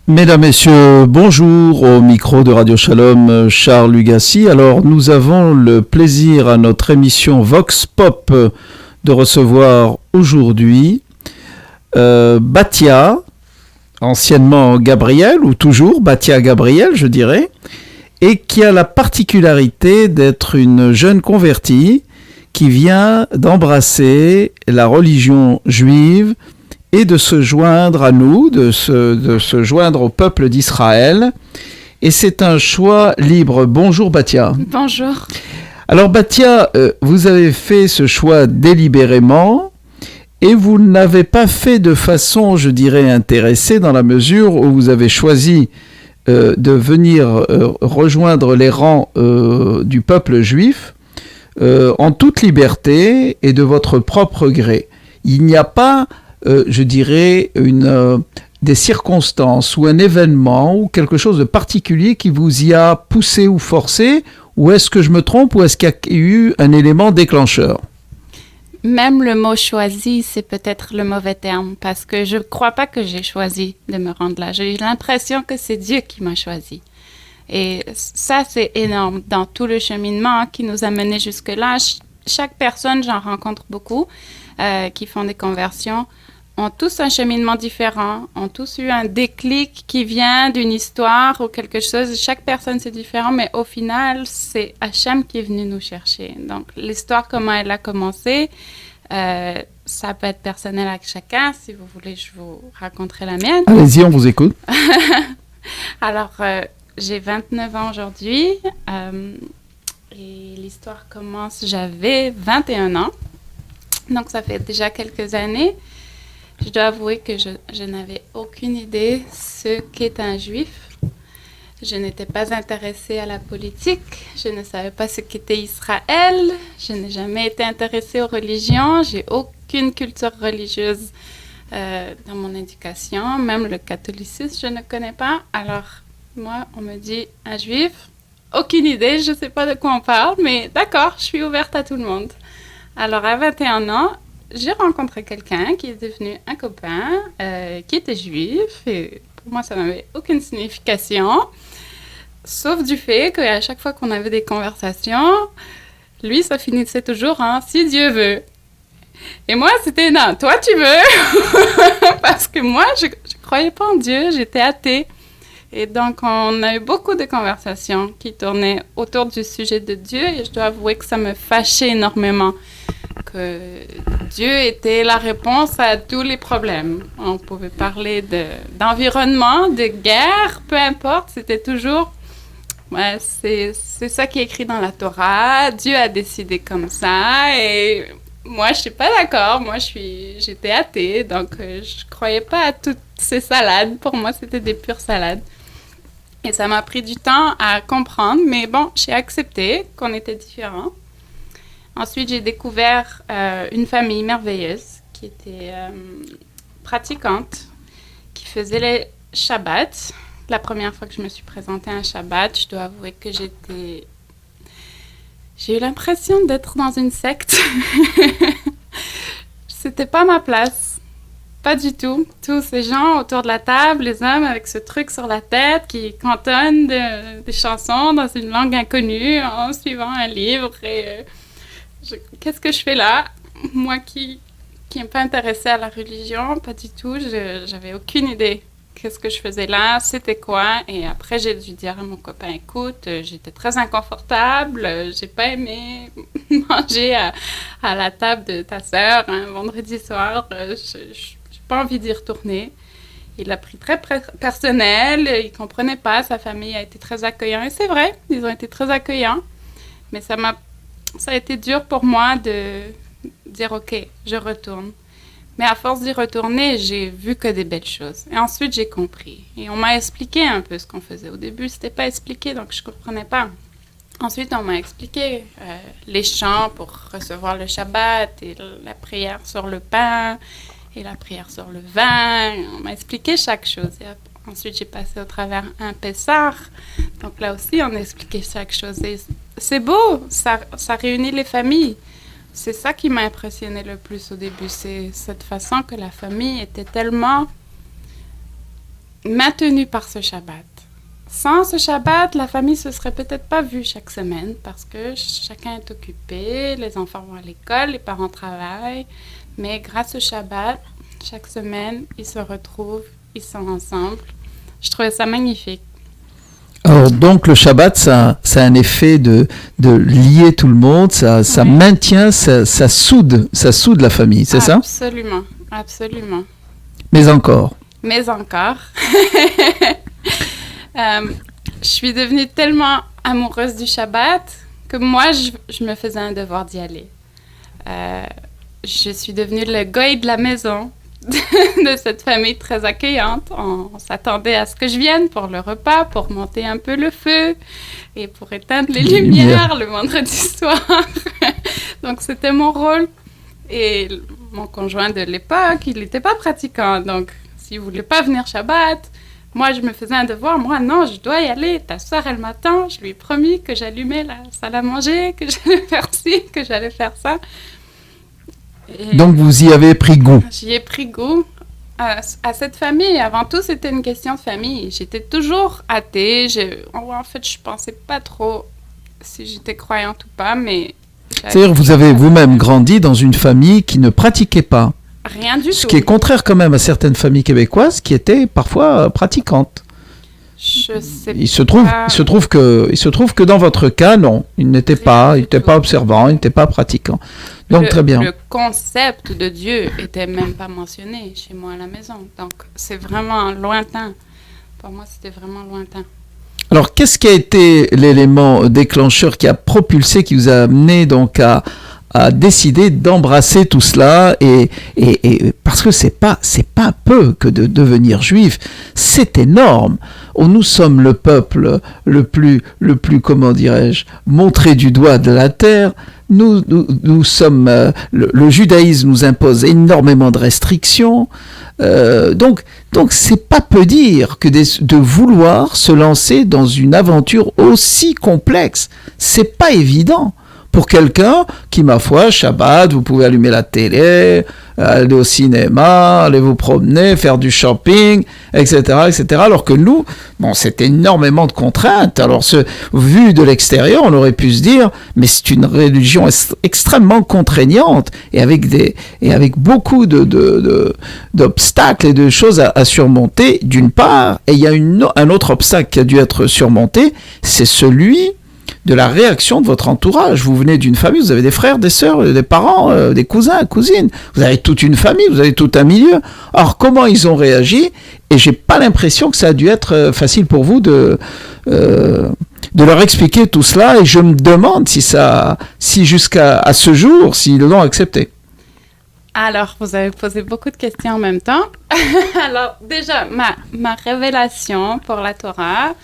Mesdames, Messieurs, bonjour au micro de Radio Shalom, Charles Lugassi. Alors, nous avons le plaisir à notre émission Vox Pop de recevoir aujourd'hui Batia, anciennement Gabriel, ou toujours Batia Gabriel, je dirais, et qui a la particularité d'être une jeune convertie qui vient d'embrasser la religion juive et de se joindre à nous, de se joindre au peuple d'Israël. Et c'est un choix libre. Bonjour Batia. Bonjour. Alors Batia, vous avez fait ce choix délibérément et vous ne l'avez pas fait de façon, je dirais, intéressée dans la mesure où vous avez choisi de venir rejoindre les rangs du peuple juif en toute liberté et de votre propre gré. Il n'y a pas je dirais, des circonstances ou un événement ou quelque chose de particulier qui vous y a poussé ou forcé, ou est-ce que je me trompe, ou est-ce qu'il y a eu un élément déclencheur? Même le mot choisi, c'est peut-être le mauvais terme, parce que je ne crois pas que j'ai choisi de me rendre là. J'ai l'impression que c'est Dieu qui m'a choisi. Et ça, c'est énorme dans tout le cheminement qui nous a menés jusque-là. Chaque personne, j'en rencontre beaucoup, qui font des conversions, ont tous un cheminement différent, ont tous eu un déclic qui vient d'une histoire ou quelque chose. Chaque personne, c'est différent, mais au final, c'est Hachem qui est venu nous chercher. Donc, l'histoire, comment elle a commencé, ça peut être personnel avec chacun. Si vous voulez, je vous raconterai la mienne. Allez-y, on vous écoute. Alors, j'ai 29 ans aujourd'hui et l'histoire commence, j'avais 21 ans. Donc, ça fait déjà quelques années. Je dois avouer que je n'avais aucune idée ce qu'est un juif. Je n'étais pas intéressée à la politique. Je ne savais pas ce qu'était Israël. Je n'ai jamais été intéressée aux religions. J'ai aucune culture religieuse dans mon éducation. Même le catholicisme, je ne connais pas. Alors, moi, on me dit un juif. Aucune idée, je ne sais pas de quoi on parle, mais d'accord, je suis ouverte à tout le monde. Alors, à 21 ans, j'ai rencontré quelqu'un qui est devenu un copain, qui était juif, et pour moi, ça n'avait aucune signification, sauf du fait qu'à chaque fois qu'on avait des conversations, lui, ça finissait toujours en « si Dieu veut ». Et moi, c'était « non, toi, tu veux ». Parce que moi, je ne croyais pas en Dieu, j'étais athée. Et donc, on a eu beaucoup de conversations qui tournaient autour du sujet de Dieu, et je dois avouer que ça me fâchait énormément. Que Dieu était la réponse à tous les problèmes. On pouvait parler d'environnement, de guerre, peu importe, c'était toujours, ouais, c'est ça qui est écrit dans la Torah, Dieu a décidé comme ça, et moi, je ne suis pas d'accord, j'étais athée, donc je ne croyais pas à toutes ces salades, pour moi, c'était des pures salades. Et ça m'a pris du temps à comprendre, mais bon, j'ai accepté qu'on était différents. Ensuite, j'ai découvert une famille merveilleuse qui était pratiquante, qui faisait les Shabbats. La première fois que je me suis présentée à un Shabbat, je dois avouer que j'ai eu l'impression d'être dans une secte. C'était pas ma place, pas du tout. Tous ces gens autour de la table, les hommes avec ce truc sur la tête qui cantonnent des chansons dans une langue inconnue en suivant un livre et... qu'est-ce que je fais là? Moi qui n'ai pas intéressée à la religion, pas du tout. J'avais aucune idée. Qu'est-ce que je faisais là? C'était quoi? Et après, j'ai dû dire à mon copain, écoute, j'étais très inconfortable. J'ai pas aimé manger à la table de ta sœur un vendredi soir. J'ai pas envie d'y retourner. Il l'a pris très personnel. Il comprenait pas. Sa famille a été très accueillante. Et c'est vrai, ils ont été très accueillants. Mais ça a été dur pour moi de dire « Ok, je retourne ». Mais à force d'y retourner, j'ai vu que des belles choses. Et ensuite, j'ai compris. Et on m'a expliqué un peu ce qu'on faisait. Au début, c'était pas expliqué, donc je comprenais pas. Ensuite, on m'a expliqué les chants pour recevoir le Shabbat, et la prière sur le pain, et la prière sur le vin. On m'a expliqué chaque chose. Et ensuite, j'ai passé au travers un Pessah. Donc là aussi, on a expliqué chaque chose. Et c'est beau, ça réunit les familles. C'est ça qui m'a impressionné le plus au début, c'est cette façon que la famille était tellement maintenu par ce Shabbat. Sans ce Shabbat, la famille se serait peut-être pas vue chaque semaine parce que chacun est occupé, les enfants vont à l'école, les parents travaillent. Mais grâce au Shabbat, chaque semaine, ils se retrouvent, ils sont ensemble. Je trouvais ça magnifique. Alors donc le Shabbat, ça a un effet de lier tout le monde, ça maintient, ça soude la famille, c'est ça? Absolument, absolument. Mais encore. Je suis devenue tellement amoureuse du Shabbat que moi, je me faisais un devoir d'y aller. Je suis devenue le goy de la maison de cette famille très accueillante. On s'attendait à ce que je vienne pour le repas, pour monter un peu le feu et pour éteindre les lumières le vendredi soir. Donc, c'était mon rôle. Et mon conjoint de l'époque, il n'était pas pratiquant. Donc, s'il ne voulait pas venir Shabbat, moi, je me faisais un devoir. Moi, non, je dois y aller. Ta soeur, elle m'attend. Je lui ai promis que j'allumais la salle à manger, que j'allais faire ci, que j'allais faire ça. Et donc, vous y avez pris goût. J'y ai pris goût à cette famille. Avant tout, c'était une question de famille. J'étais toujours athée. En fait, je ne pensais pas trop si j'étais croyante ou pas, mais... C'est-à-dire vous avez vous-même grandi dans une famille qui ne pratiquait pas. Rien du tout. Ce qui est contraire quand même à certaines familles québécoises qui étaient parfois pratiquantes. Je sais il se trouve que dans votre cas, non, ils n'étaient pas observants, ils n'étaient pas pratiquants. Donc très bien. Le concept de Dieu était même pas mentionné chez moi à la maison. Donc c'est vraiment lointain. Pour moi, c'était vraiment lointain. Alors, qu'est-ce qui a été l'élément déclencheur qui a propulsé, qui vous a amené donc à décider d'embrasser tout cela et parce que c'est pas peu que de devenir juif, c'est énorme. Nous sommes le peuple le plus comment dirais-je, montré du doigt de la terre. Nous sommes le judaïsme nous impose énormément de restrictions. Donc c'est pas peu dire que de vouloir se lancer dans une aventure aussi complexe. C'est pas évident. Pour quelqu'un qui, ma foi, Shabbat, vous pouvez allumer la télé, aller au cinéma, aller vous promener, faire du shopping, etc., etc. Alors que nous, c'est énormément de contraintes. Alors, vu de l'extérieur, on aurait pu se dire, mais c'est une religion extrêmement contraignante et avec beaucoup d'obstacles et de choses à surmonter, d'une part. Et il y a un autre obstacle qui a dû être surmonté, c'est celui de la réaction de votre entourage. Vous venez d'une famille, vous avez des frères, des sœurs, des parents, des cousins, cousines. Vous avez toute une famille, vous avez tout un milieu. Alors, comment ils ont réagi? Et j'ai pas l'impression que ça a dû être facile pour vous de leur expliquer tout cela. Et je me demande si jusqu'à ce jour, s'ils l'ont accepté. Alors, vous avez posé beaucoup de questions en même temps. Alors, déjà, ma révélation pour la Torah,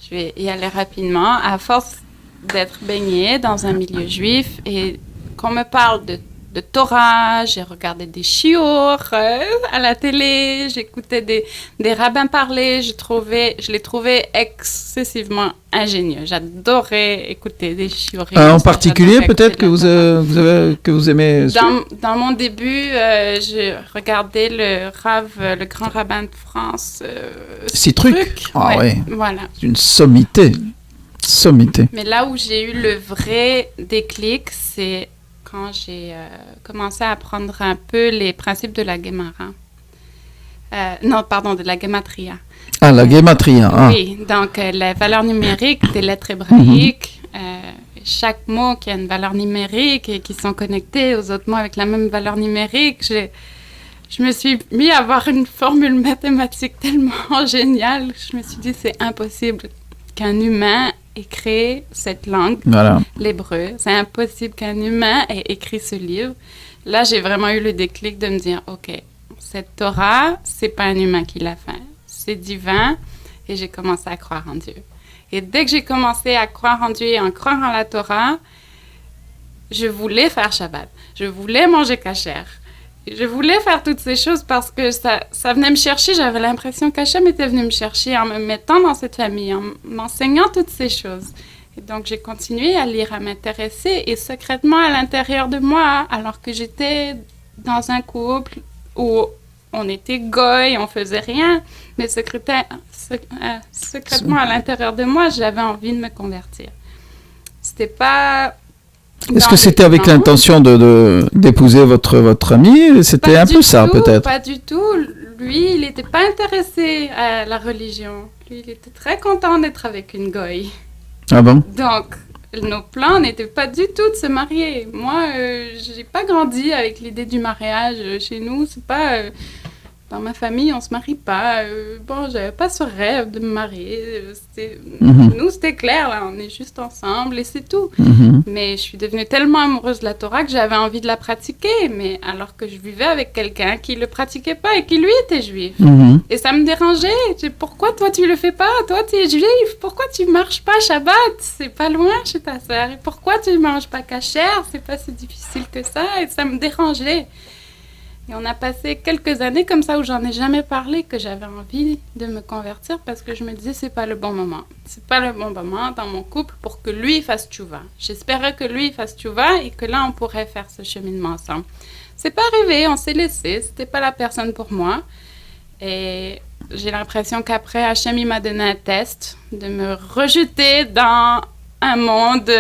je vais y aller rapidement. À force d'être baignée dans un milieu juif et qu'on me parle de Torah, j'ai regardé des chiours à la télé, j'écoutais des rabbins parler, je les trouvais excessivement ingénieux. J'adorais écouter des chiours. En particulier, peut-être que vous aimez. Dans mon début, j'ai regardé le grand rabbin de France. Citruc. Ah ouais, oui. Voilà. C'est une sommité. Mais là où j'ai eu le vrai déclic, c'est quand j'ai commencé à apprendre un peu les principes de la Gemara. De la Gematria. Ah, la Gematria. Oui, donc la valeur numérique des lettres hébraïques, chaque mot qui a une valeur numérique et qui sont connectés aux autres mots avec la même valeur numérique. Je me suis mis à avoir une formule mathématique tellement géniale. Je me suis dit, c'est impossible qu'un humain ait créé cette langue, l'hébreu. C'est impossible qu'un humain ait écrit ce livre. Là, j'ai vraiment eu le déclic de me dire, OK, cette Torah, c'est pas un humain qui l'a fait. C'est divin. Et j'ai commencé à croire en Dieu. Et dès que j'ai commencé à croire en Dieu et en croire en la Torah, je voulais faire Shabbat. Je voulais manger kasher. Je voulais faire toutes ces choses parce que ça venait me chercher. J'avais l'impression qu'Hachem était venu me chercher en me mettant dans cette famille, en m'enseignant toutes ces choses. Et donc, j'ai continué à lire, à m'intéresser. Et secrètement, à l'intérieur de moi, alors que j'étais dans un couple où on était goy, on faisait rien. Mais secrètement à l'intérieur de moi, j'avais envie de me convertir. C'était pas... Est-ce que c'était avec l'intention d'épouser votre ami? C'était un peu ça, peut-être? Pas du tout. Lui, il n'était pas intéressé à la religion. Lui, il était très content d'être avec une goy. Ah bon? Donc, nos plans n'étaient pas du tout de se marier. Moi, j'ai pas grandi avec l'idée du mariage. Chez nous, c'est pas... dans ma famille, on se marie pas. Bon, j'avais pas ce rêve de me marier. Nous, c'était clair, là, on est juste ensemble et c'est tout. Mais je suis devenue tellement amoureuse de la Torah que j'avais envie de la pratiquer. Mais alors que je vivais avec quelqu'un qui le pratiquait pas et qui, lui, était juif. Et ça me dérangeait. Pourquoi toi, tu le fais pas? Toi, tu es juif. Pourquoi tu marches pas Shabbat? C'est pas loin chez ta sœur. Et pourquoi tu manges pas kasher? C'est pas si difficile que ça. Et ça me dérangeait. Et on a passé quelques années comme ça où j'en ai jamais parlé, que j'avais envie de me convertir parce que je me disais c'est pas le bon moment. C'est pas le bon moment dans mon couple pour que lui fasse tchouva. J'espérais que lui fasse tchouva et que là on pourrait faire ce cheminement ensemble. C'est pas arrivé, on s'est laissé, c'était pas la personne pour moi. Et j'ai l'impression qu'après Hachem il m'a donné un test de me rejeter dans un monde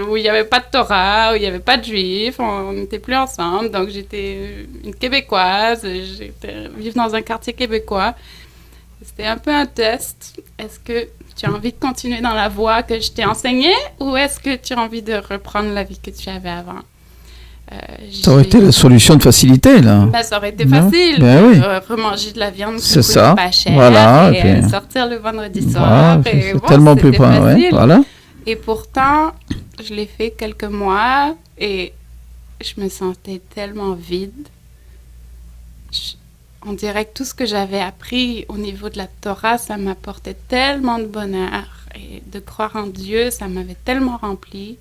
où il n'y avait pas de Torah, où il n'y avait pas de Juifs, on n'était plus ensemble. Donc, j'étais une Québécoise, j'étais vivre dans un quartier québécois. C'était un peu un test. Est-ce que tu as envie de continuer dans la voie que je t'ai enseignée ou est-ce que tu as envie de reprendre la vie que tu avais avant? Ça aurait été la solution de facilité, là. Ben, ça aurait été facile. Oui. Remanger de la viande qui c'est ça. Pas cher Voilà, et puis... sortir le vendredi soir. Voilà, et c'est tellement plus pas. Ouais, voilà. Et pourtant, je l'ai fait quelques mois et je me sentais tellement vide. On dirait que tout ce que j'avais appris au niveau de la Torah, ça m'apportait tellement de bonheur. Et de croire en Dieu, ça m'avait tellement rempli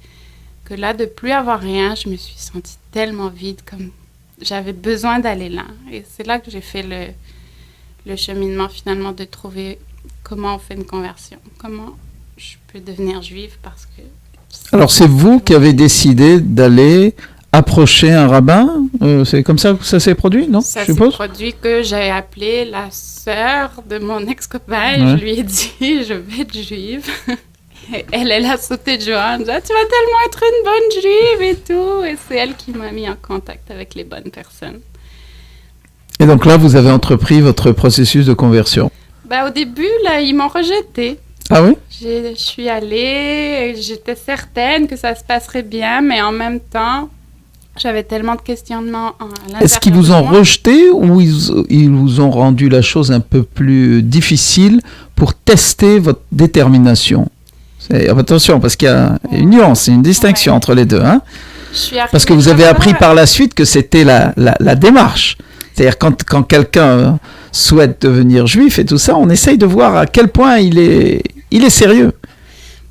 que là, de plus avoir rien, je me suis sentie tellement vide, comme j'avais besoin d'aller là. Et c'est là que j'ai fait le cheminement finalement de trouver comment on fait une conversion, comment je peux devenir juive parce que... Alors, c'est vous qui avez décidé d'aller approcher un rabbin? C'est comme ça que ça s'est produit, non? Ça s'est produit que j'ai appelé la sœur de mon ex-copain. Ouais. Je lui ai dit, je vais être juive. Et elle a sauté de joie. Elle me dit, tu vas tellement être une bonne juive et tout. Et c'est elle qui m'a mis en contact avec les bonnes personnes. Et donc là, vous avez entrepris votre processus de conversion? Au début, là, ils m'ont rejetée. Ah oui? Je suis allée, j'étais certaine que ça se passerait bien, mais en même temps, j'avais tellement de questionnements à l'intérieur. Est-ce qu'ils vous ont rejeté ou ils vous ont rendu la chose un peu plus difficile pour tester votre détermination? Attention, parce qu'il y a une nuance, une distinction entre les deux. Hein? Parce que vous avez appris par la suite que c'était la démarche. C'est-à-dire quand quelqu'un souhaite devenir juif et tout ça, on essaye de voir à quel point il est sérieux.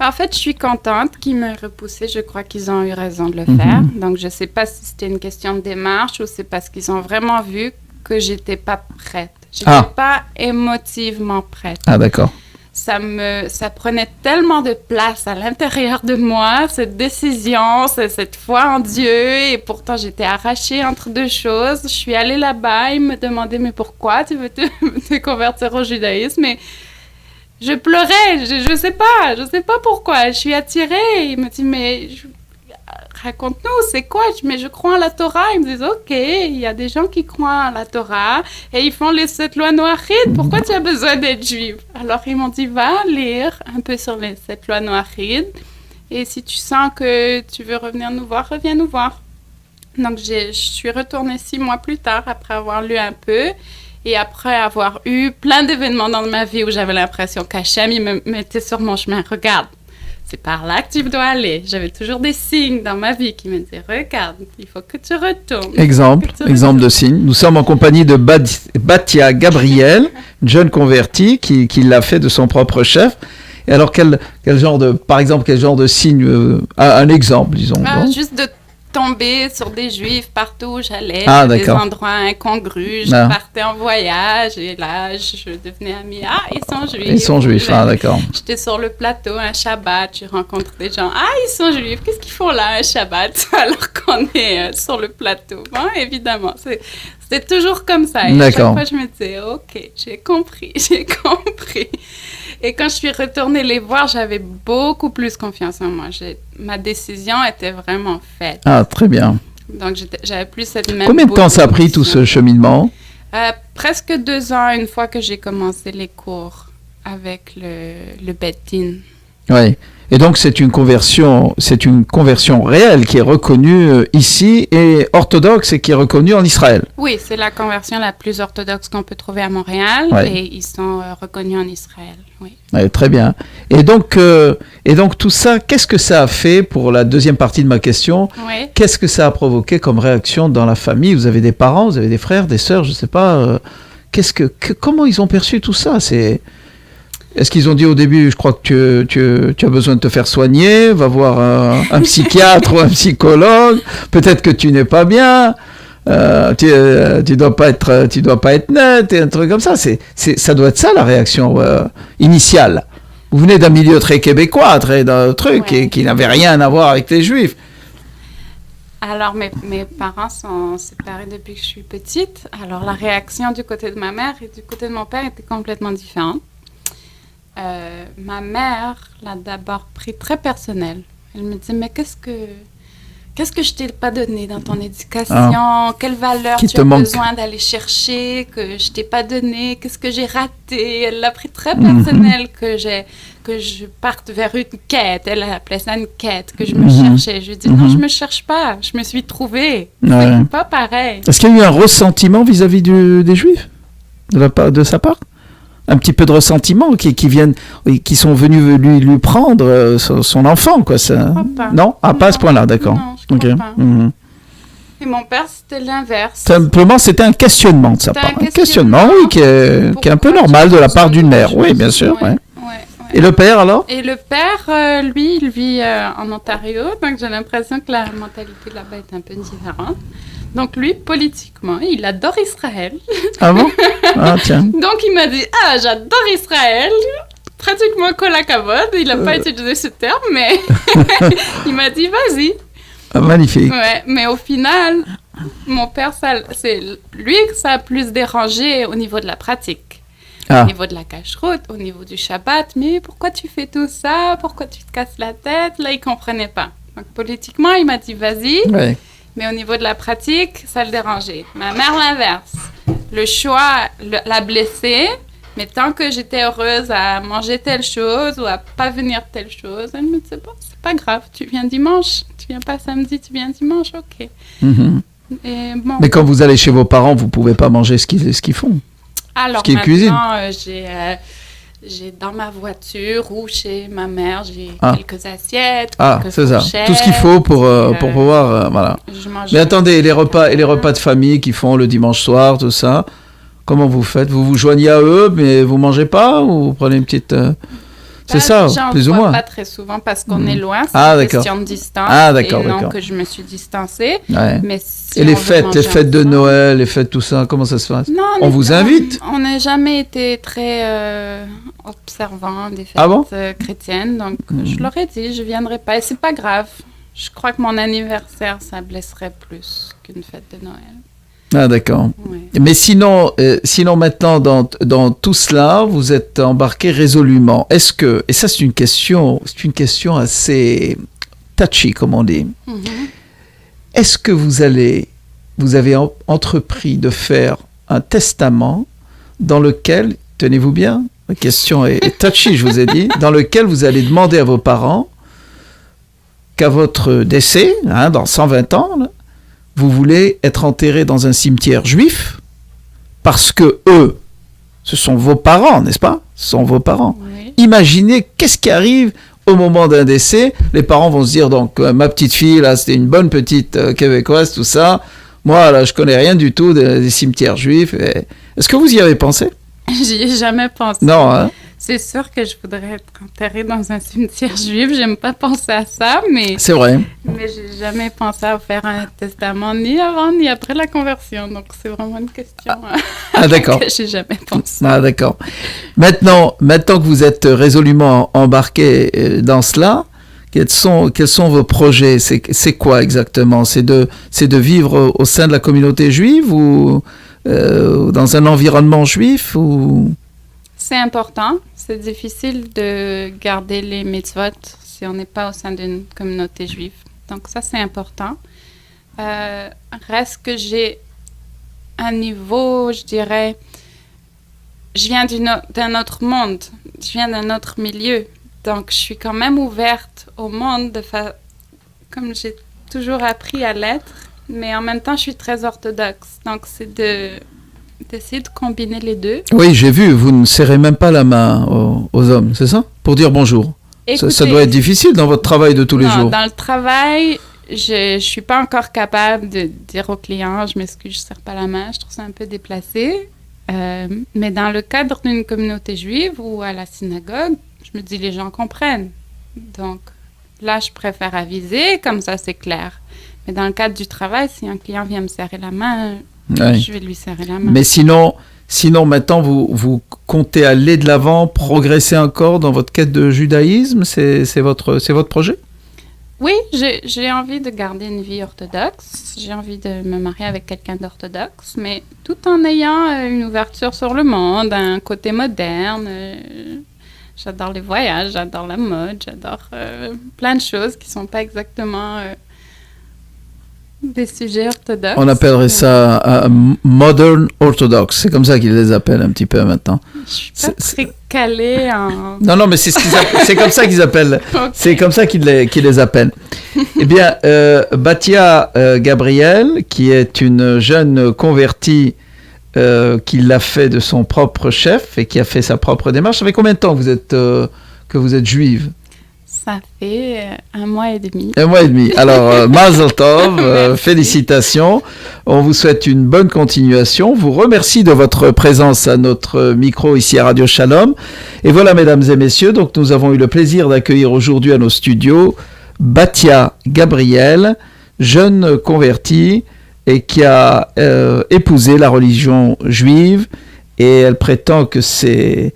En fait, je suis contente qu'ils m'aient repoussé. Je crois qu'ils ont eu raison de le faire. Donc, je ne sais pas si c'était une question de démarche ou c'est parce qu'ils ont vraiment vu que je n'étais pas prête. Je n'étais pas émotivement prête. Ah, d'accord. Ça prenait tellement de place à l'intérieur de moi, cette décision, cette foi en Dieu. Et pourtant, j'étais arrachée entre deux choses. Je suis allée là-bas, ils me demandaient, mais pourquoi tu veux te convertir au judaïsme? Et je pleurais, je sais pas pourquoi. Je suis attirée. Ils me disent, mais raconte-nous, c'est quoi? Mais je crois en la Torah. Ils me disent, ok, il y a des gens qui croient en la Torah et ils font les 7 lois noachides. Pourquoi tu as besoin d'être juif? Alors ils m'ont dit, va lire un peu sur les 7 lois noachides et si tu sens que tu veux revenir nous voir, reviens nous voir. Donc je suis retournée 6 mois plus tard après avoir lu un peu. Et après avoir eu plein d'événements dans ma vie où j'avais l'impression qu'Hachem, il me mettait sur mon chemin. Regarde, c'est par là que tu dois aller. J'avais toujours des signes dans ma vie qui me disaient, regarde, il faut que tu retournes. Exemple de signe. Nous sommes en compagnie de Batia Gabriel, une jeune convertie qui l'a fait de son propre chef. Et alors, quel genre de signe, un exemple, disons. Juste tombée sur des juifs partout où j'allais, Ah, des d'accord. endroits incongrus. Je Ah. partais en voyage et là, je devenais amie. Ah, ils sont juifs. Ils sont juifs, ah d'accord. J'étais sur le plateau un Shabbat, je rencontre des gens. Ah, ils sont juifs. Qu'est-ce qu'ils font là un Shabbat alors qu'on est sur le plateau? Bon, évidemment, c'était toujours comme ça. Et à chaque D'accord. fois, je me disais, ok, j'ai compris, j'ai compris. Et quand je suis retournée les voir, j'avais beaucoup plus confiance en moi. Ma décision était vraiment faite. Ah, très bien. Donc, j'avais plus cette même... Combien de temps ça a pris tout ce cheminement? Presque 2 ans, une fois que j'ai commencé les cours avec le Beth Din. Oui. Et donc c'est une conversion réelle qui est reconnue ici et orthodoxe et qui est reconnue en Israël. Oui, c'est la conversion la plus orthodoxe qu'on peut trouver à Montréal et ils sont reconnus en Israël. Oui. Ouais, très bien. Et donc tout ça, qu'est-ce que ça a fait pour la deuxième partie de ma question? Oui. Qu'est-ce que ça a provoqué comme réaction dans la famille? Vous avez des parents, vous avez des frères, des sœurs, je ne sais pas. Comment ils ont perçu tout ça? Est-ce qu'ils ont dit au début, je crois que tu as besoin de te faire soigner, va voir un psychiatre ou un psychologue, peut-être que tu n'es pas bien, tu dois pas être net, et un truc comme ça. Ça doit être ça la réaction initiale. Vous venez d'un milieu très québécois, d'un truc qui n'avait rien à voir avec les Juifs. Alors, mes parents sont séparés depuis que je suis petite. Alors, la réaction du côté de ma mère et du côté de mon père était complètement différente. Ma mère l'a d'abord pris très personnel. Elle me dit, mais qu'est-ce que je t'ai pas donné dans ton éducation? Quelle valeur tu as besoin d'aller chercher que je t'ai pas donné? Qu'est-ce que j'ai raté? Elle l'a pris très personnel que je parte vers une quête. Elle appelait ça une quête, que je me cherchais. Je lui dis, non, je me cherche pas. Je me suis trouvée. C'est pas pareil. Est-ce qu'il y a eu un ressentiment vis-à-vis des Juifs de sa part? Un petit peu de ressentiment qui sont venus lui prendre son enfant, quoi. Ça... Pas. Non, pas à ce point-là, d'accord. Non, je crois pas. Et mon père, c'était l'inverse. Simplement, c'était un questionnement de sa part. Un questionnement, oui, qui est un peu normal de la part d'une mère. Oui, bien sûr. Ouais. Et le père, alors? Et le père, lui, il vit en Ontario, donc j'ai l'impression que la mentalité là-bas est un peu différente. Donc lui, politiquement, il adore Israël. Ah bon? Ah tiens. Donc il m'a dit, j'adore Israël, pratiquement kolakavod. Il n'a pas utilisé ce terme, mais il m'a dit, vas-y. Ah, magnifique. Ouais, mais au final, mon père, c'est lui que ça a plus dérangé au niveau de la pratique. Au niveau de la cacheroute, au niveau du Shabbat. Mais pourquoi tu fais tout ça? Pourquoi tu te casses la tête? Là, il ne comprenait pas. Donc politiquement, il m'a dit, vas-y. Ouais. Mais au niveau de la pratique, ça le dérangeait. Ma mère, l'inverse. Le choix l'a blessée, mais tant que j'étais heureuse à manger telle chose ou à pas venir telle chose, elle me disait, bon, c'est pas grave, tu viens dimanche, tu viens pas samedi, tu viens dimanche, ok. Et bon. Mais quand vous allez chez vos parents, vous pouvez pas manger ce qu'ils font. Alors ce qu'ils cuisinent. J'ai dans ma voiture ou chez ma mère, j'ai quelques assiettes, quelques c'est ça. Tout ce qu'il faut pour pouvoir, voilà. Mais attendez, les repas de famille qu'ils font le dimanche soir, tout ça, comment vous faites? Vous vous joignez à eux, mais vous mangez pas ou vous prenez une petite... C'est ça, plus ou moins. Pas très souvent parce qu'on est loin, c'est une question de distance. D'accord. Que je me suis distancée. Ouais. Mais si et les fêtes de Noël, les fêtes, tout ça, comment ça se passe? Non, on vous invite? On n'a jamais été très observants des fêtes chrétiennes, donc je leur ai dit, je viendrai pas. Et c'est pas grave. Je crois que mon anniversaire, ça blesserait plus qu'une fête de Noël. Ah d'accord. Oui. Mais sinon maintenant dans tout cela, vous êtes embarqué résolument. Est-ce que, et ça c'est une question assez touchy comme on dit. Est-ce que vous avez entrepris de faire un testament dans lequel, tenez-vous bien, la question est touchy, je vous ai dit, dans lequel vous allez demander à vos parents qu'à votre décès, dans 120 ans, là, vous voulez être enterré dans un cimetière juif parce que eux, ce sont vos parents, n'est-ce pas? Ce sont vos parents. Oui. Imaginez qu'est-ce qui arrive au moment d'un décès. Les parents vont se dire, donc, ma petite fille, là, c'était une bonne petite québécoise, tout ça. Moi, là, je connais rien du tout des cimetières juifs. Est-ce que vous y avez pensé? J'y ai jamais pensé. Non, hein? C'est sûr que je voudrais être enterrée dans un cimetière juif. J'aime pas penser à ça, mais... C'est vrai. Mais j'ai jamais pensé à faire un testament ni avant ni après la conversion. Donc, c'est vraiment une question D'accord. que j'ai jamais pensé. Ah, d'accord. Maintenant que vous êtes résolument embarqué dans cela, quels sont vos projets? C'est quoi exactement? C'est de vivre au sein de la communauté juive ou dans un environnement juif ou... C'est important. C'est difficile de garder les mitzvot si on n'est pas au sein d'une communauté juive. Donc ça, c'est important. Reste que j'ai un niveau, je dirais, je viens d'un autre monde, je viens d'un autre milieu. Donc je suis quand même ouverte au monde, comme j'ai toujours appris à l'être, mais en même temps, je suis très orthodoxe. Donc c'est d'essayer de combiner les deux. Oui, j'ai vu, vous ne serrez même pas la main aux hommes, c'est ça? Pour dire bonjour. Écoutez, ça doit être difficile dans votre travail de tous les jours. Dans le travail, je ne suis pas encore capable de dire aux clients, je m'excuse, je ne serre pas la main, je trouve ça un peu déplacé. Mais dans le cadre d'une communauté juive ou à la synagogue, je me dis les gens comprennent. Donc là, je préfère aviser, comme ça c'est clair. Mais dans le cadre du travail, si un client vient me serrer la main, oui, je vais lui serrer la main. Mais sinon maintenant, vous comptez aller de l'avant, progresser encore dans votre quête de judaïsme? C'est votre projet? Oui, j'ai envie de garder une vie orthodoxe. J'ai envie de me marier avec quelqu'un d'orthodoxe, mais tout en ayant une ouverture sur le monde, un côté moderne. J'adore les voyages, j'adore la mode, j'adore plein de choses qui ne sont pas exactement des sujets orthodoxes. On appellerait ça modern orthodox. C'est comme ça qu'ils les appellent un petit peu maintenant. Je suis pas très calée en... Non, mais c'est comme ça qu'ils appellent. Okay. C'est comme ça qu'ils les appellent. Eh bien, Batia Gabriel, qui est une jeune convertie qui l'a fait de son propre chef et qui a fait sa propre démarche. Ça fait combien de temps que vous êtes juive? Ça fait 1 mois et demi. 1 mois et demi. Alors, Mazel Tov, félicitations. On vous souhaite une bonne continuation. Vous remercie de votre présence à notre micro ici à Radio Shalom. Et voilà, mesdames et messieurs, donc nous avons eu le plaisir d'accueillir aujourd'hui à nos studios Batia Gabriel, jeune convertie et qui a épousé la religion juive. Et elle prétend que c'est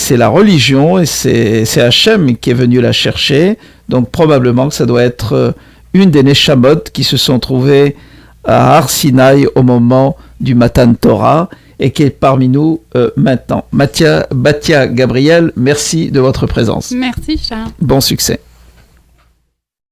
la religion et c'est Hachem qui est venu la chercher. Donc probablement que ça doit être une des Neshamot qui se sont trouvées à Har Sinaï au moment du Matan Torah et qui est parmi nous maintenant. Batia Gabriel, merci de votre présence. Merci Charles. Bon succès.